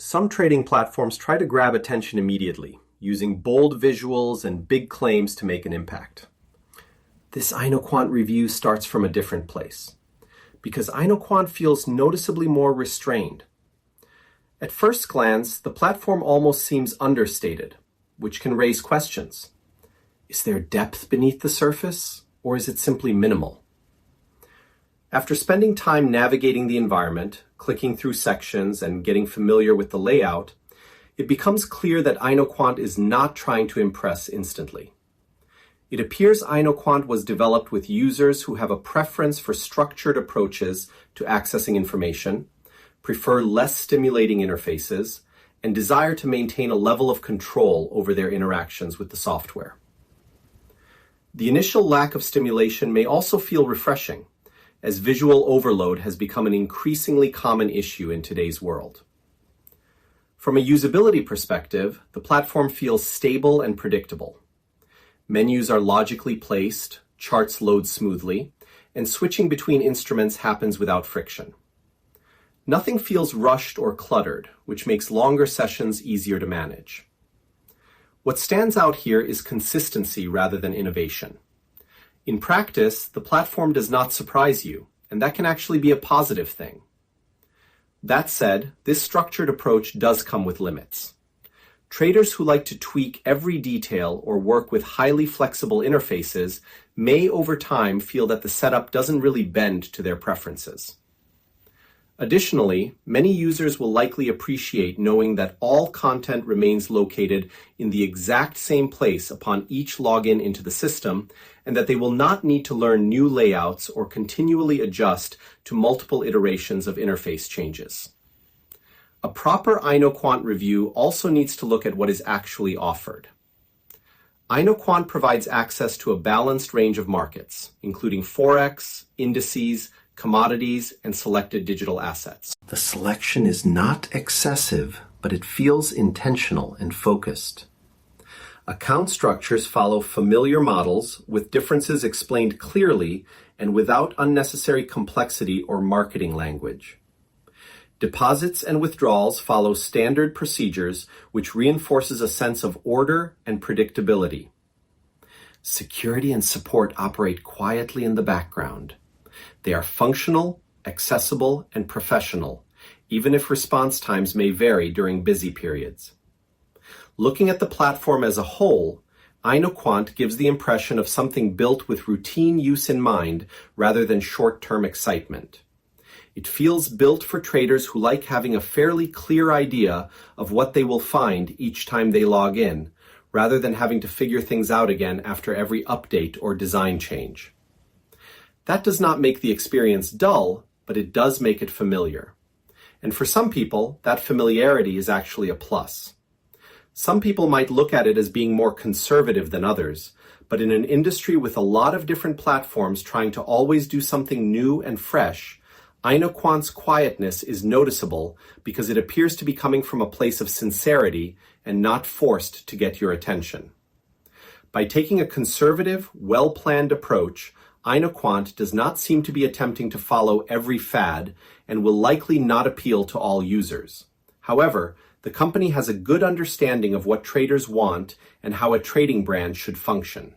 Some trading platforms try to grab attention immediately, using bold visuals and big claims to make an impact. This InoQuant review starts from a different place, because InoQuant feels noticeably more restrained. At first glance, the platform almost seems understated, which can raise questions. Is there depth beneath the surface, or is it simply minimal? After spending time navigating the environment, clicking through sections, and getting familiar with the layout, it becomes clear that InoQuant is not trying to impress instantly. It appears InoQuant was developed with users who have a preference for structured approaches to accessing information, prefer less stimulating interfaces, and desire to maintain a level of control over their interactions with the software. The initial lack of stimulation may also feel refreshing, as visual overload has become an increasingly common issue in today's world. From a usability perspective, the platform feels stable and predictable. Menus are logically placed, charts load smoothly, and switching between instruments happens without friction. Nothing feels rushed or cluttered, which makes longer sessions easier to manage. What stands out here is consistency rather than innovation. In practice, the platform does not surprise you, and that can actually be a positive thing. That said, this structured approach does come with limits. Traders who like to tweak every detail or work with highly flexible interfaces may over time feel that the setup doesn't really bend to their preferences. Additionally, many users will likely appreciate knowing that all content remains located in the exact same place upon each login into the system, and that they will not need to learn new layouts or continually adjust to multiple iterations of interface changes. A proper InoQuant review also needs to look at what is actually offered. InoQuant provides access to a balanced range of markets, including Forex, indices, commodities, and selected digital assets. The selection is not excessive, but it feels intentional and focused. Account structures follow familiar models, with differences explained clearly and without unnecessary complexity or marketing language. Deposits and withdrawals follow standard procedures, which reinforces a sense of order and predictability. Security and support operate quietly in the background. They are functional, accessible, and professional, even if response times may vary during busy periods. Looking at the platform as a whole, InoQuant gives the impression of something built with routine use in mind rather than short-term excitement. It feels built for traders who like having a fairly clear idea of what they will find each time they log in, rather than having to figure things out again after every update or design change. That does not make the experience dull, but it does make it familiar. And for some people, that familiarity is actually a plus. Some people might look at it as being more conservative than others, but in an industry with a lot of different platforms trying to always do something new and fresh, InoQuant's quietness is noticeable because it appears to be coming from a place of sincerity and not forced to get your attention. By taking a conservative, well-planned approach, InoQuant does not seem to be attempting to follow every fad and will likely not appeal to all users. However, the company has a good understanding of what traders want and how a trading brand should function.